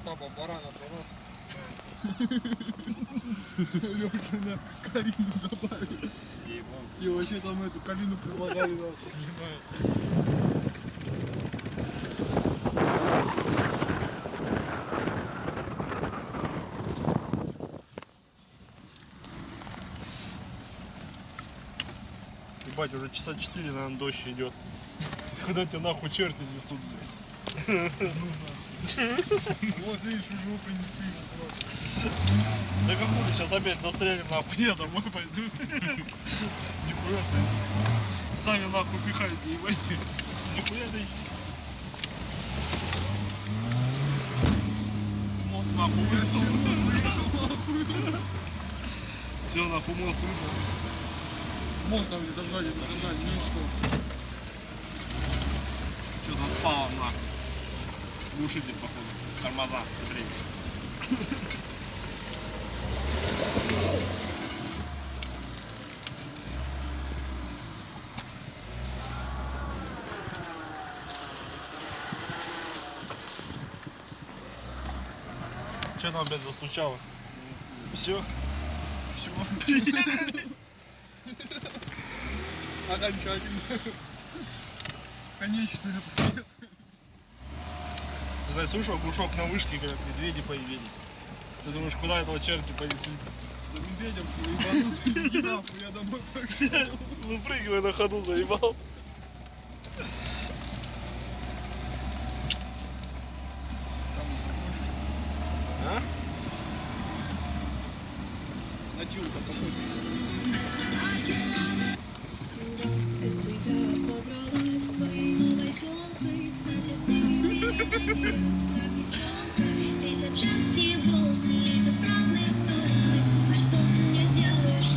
папа барана принес. Лёша на Карину добавил. И вообще там эту Карину предлагали нам. Снимают. Ебать, уже часа 4, наверное, дождь идет. Когда тебя нахуй черти несут, блядь. Вот видишь, уже принесли. Да как хули, сейчас опять застрянем нахуй, я домой пойду. Нихуя ты. Сами нахуй пихайте, ебайте. Нихуя ты. Мост нахуй выехал. Все, нахуй мост выехал. Мост там где-то сзади, не что. Что за спалом нахуй? Глушитель, походу. Тормоза, смотрите. Что там опять застучалось? Все? Все, приехали. Окончательно. Конечный привет. Ты заслушал глушок на вышке, как медведи появились. Ты думаешь, куда этого черти понесли? За медведем ебанутый, иди нахуй, я домой пошел. Выпрыгивай на ходу, заебал. А? Начал-то такой.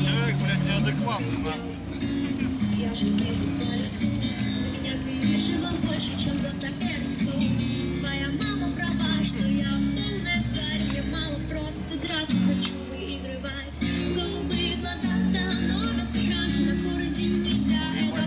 Человек, блядь, неадекватный, нахуй. Я же вижу по лицу, за меня переживал больше, чем за соперницу. Твоя мама права, что я полная тварь. Мне мало просто драться, хочу выигрывать. Голубые глаза становятся красными, на корозе нельзя. Это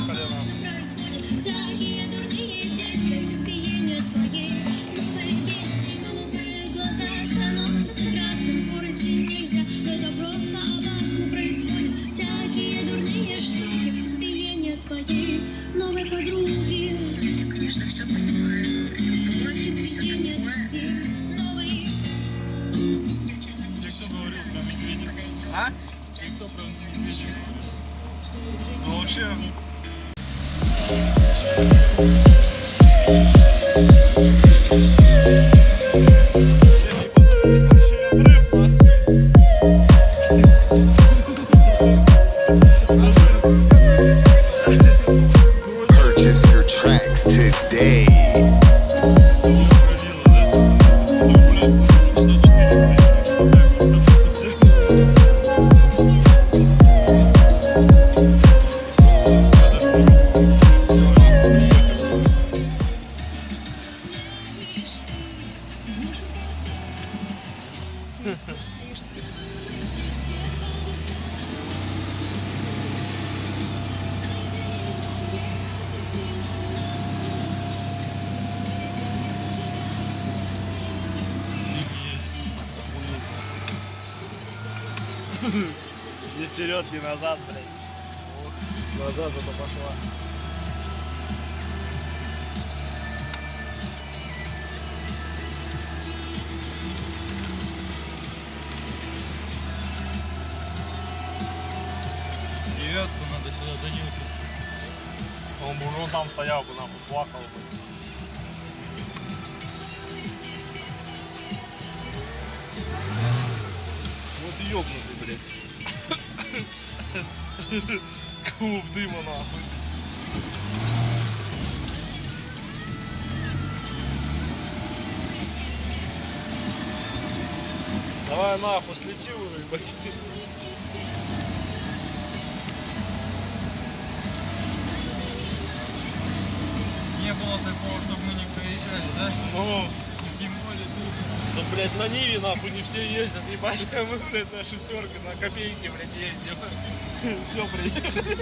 просто происходит. Всякие дурные действия, избиения твоей. Новые вести, голубые глаза становятся красными, на корозе нельзя. Это просто опасно происходит. Всякие дурные штуки, избиения твоей новой подруги. Я, конечно, все понимаю. Любовь и все такое. Новый. Если она не Тебе кто говорил про медведя? подойдет, А? я Тебе кто не про медведя говорил? Ну вообще... Purchase your tracks today. Не вперед, не назад, блядь. Назад это пошла. Девятку надо сюда донюхать. Он бы уже вон там стоял бы, нахуй, плакал бы. Вот ёбнутый, блядь. Клуб дыма, нахуй. Давай нахуй, слети уже, ебать. Не было такого, чтобы мы не проезжали, да? Ну, Тем более тут. да, блядь, на Ниве, нахуй, не все ездят, ебать, а мы, блядь, на шестерке, на копейки, блядь, ездим. Все, приехали.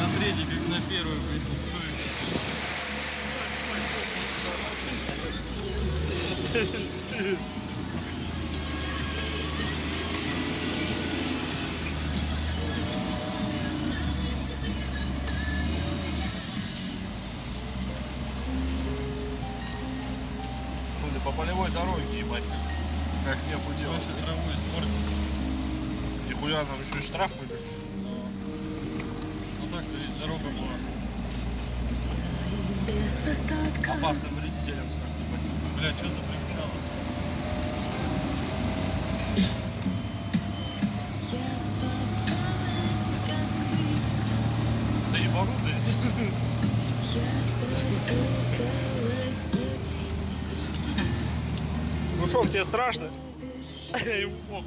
На третий, как на первый, блядь, Судя по полевой дороге, ебать. Как не худел. Больше траву испортил. Нихуя нам еще и штраф выпишешь. Ну так-то ведь дорога была. Опасным вредителям, скажем, ебать. Бля, что за примчало? Да ебанутый. Ну что, тебе страшно? Ему похуй.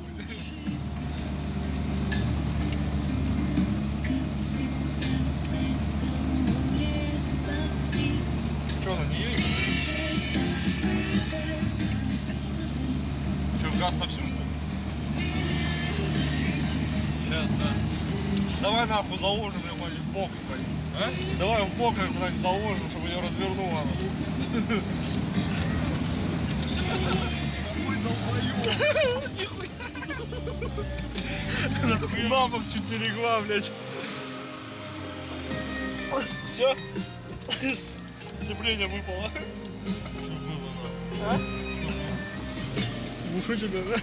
Что, на нее? Что, газ на всю, что ли? Сейчас, да. Давай нахуй заложим ее в бок, ебать. А? Давай в бок как-нибудь заложим, чтобы ее развернуло. На бок 4 гла, блядь. Все? Сцепление выпало. Что было, А? Что было? Уши тебя, да?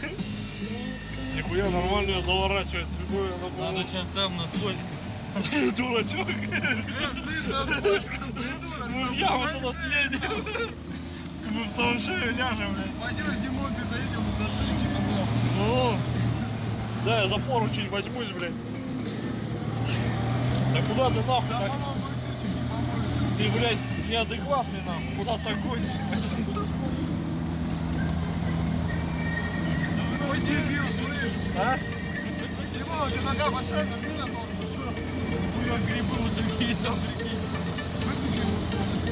Нихуя нормально ее заворачивает. Надо сейчас там на скользко. Дурачок. Слышь, на скользко, придурок. Мы в яму туда съедем. Мы в траншею ляжем, блядь. Пойдешь, Димон, ты заедем за тычиком, нахуй. Ну, да, я за поручень возьмусь, блядь. Да куда ты нахуй так? Мама, мой тычек не поможет. Ты, блядь, неадекватный нахуй. Куда так гонишь? Ой, дебил, слышь. А? Димон, у тебя нога большая, на мина тормоз. Хуя грибы вот такие там, прикинь. Выключи ему скорость.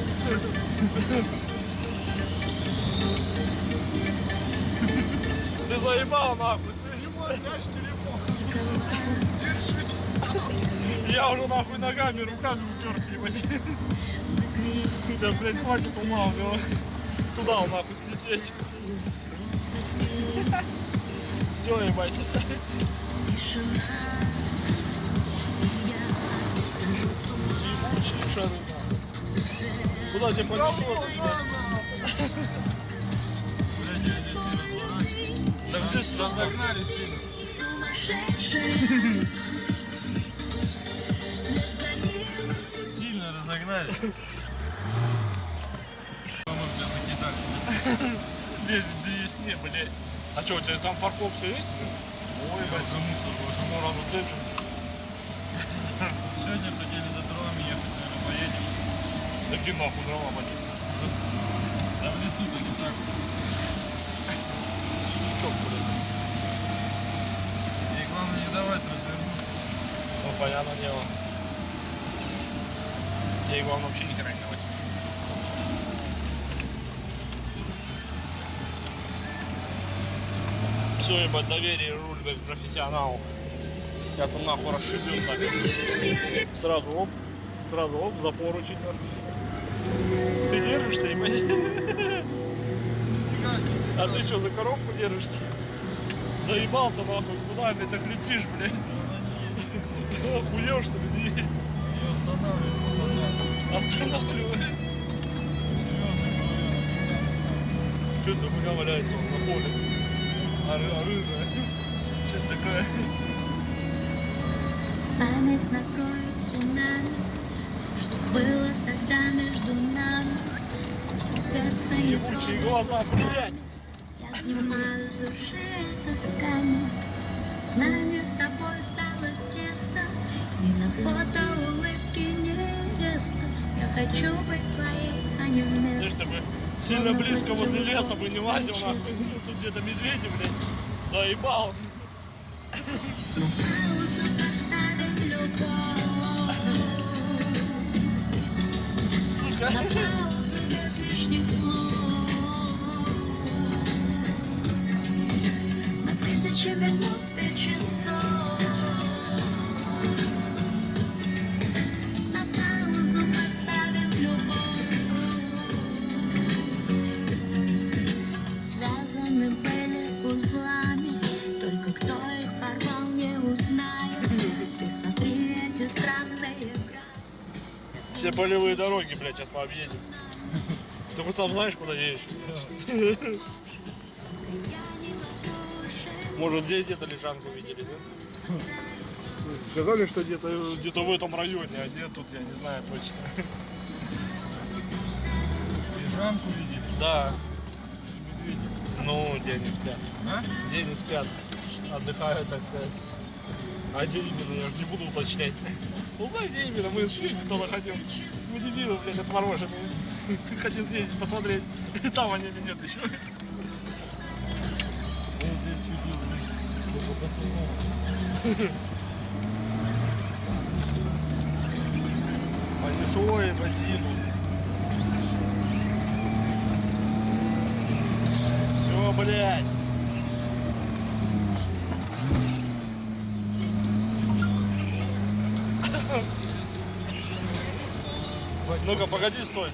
Ты заебал нахуй, слышь? Димон, прячь телефон. Держись. Я уже нахуй ногами, руками уперся, ебать. Сейчас, блядь, хватит ума у него. Туда он нахуй слететь. Все, ебать. Ебучие шары, нахуй. Куда тебе понесло? Да где сюда загнали сильно? Сильно разогнали. По-моему, тебя закидали. Здесь не, блядь. А что, у тебя там фаркоп все есть? Ой, Я ебать. уже мусор бросил. Скоро зацепим. Сегодня хотели за дровами ехать, наверное, поедем. Такие нахуй дрова, блядь. Да в лесу так и так. Сучок, блядь. И главное не давать развернуться. Ну, понятное дело. Ей главное вообще ни хера не давать. Все, ебать, доверие руль, блядь, профессионалу. Сейчас он нахуй расшибет так. Сразу оп, за поручень. Ты держишься, ебать? А ты что, за коробку держишься? Заебал-то нахуй, куда опять так летишь, блядь? Охуел, что ли? Не останавливай, Останавливай. Что это у меня валяется он на поле? Оружие. Что это такое? Память накроет цунами. Все, что было тогда между нами, сердце не Ебучие трогает. глаза, блядь. Я снимаю с души этот камень. Знание с тобой стало тесно, и на фото улыбки невеста. Я хочу быть твоей, а не Слышь, ты вместо. бы сильно близко возле леса бы не лазил, нахуй. Тут где-то медведи, блядь. Заебал. На паузу поставим любовь. Сука. На паузу без лишних слов. На 1000 минут и часов. На паузу поставим любовь. Все полевые дороги, блядь, сейчас пообъедем. Ты хоть сам знаешь, куда едешь? Может, дети эту лежанку видели, да? Сказали, что где-то... Где-то в этом районе, а где тут, я не знаю точно. Лежанку видели. Да, Медведи. ну, где они спят. А? Где они спят, отдыхают, так сказать. А где именно, я же не буду уточнять. Узнай, где именно, мы шли, кто-то хотел. Мы дебилы, блядь, отмороженные. Хотим съездить, посмотреть. Там они или нет еще. Вот здесь чудил, блядь. Посылал. Понесло и бензину. Все, блядь. Ну-ка, погоди, стой.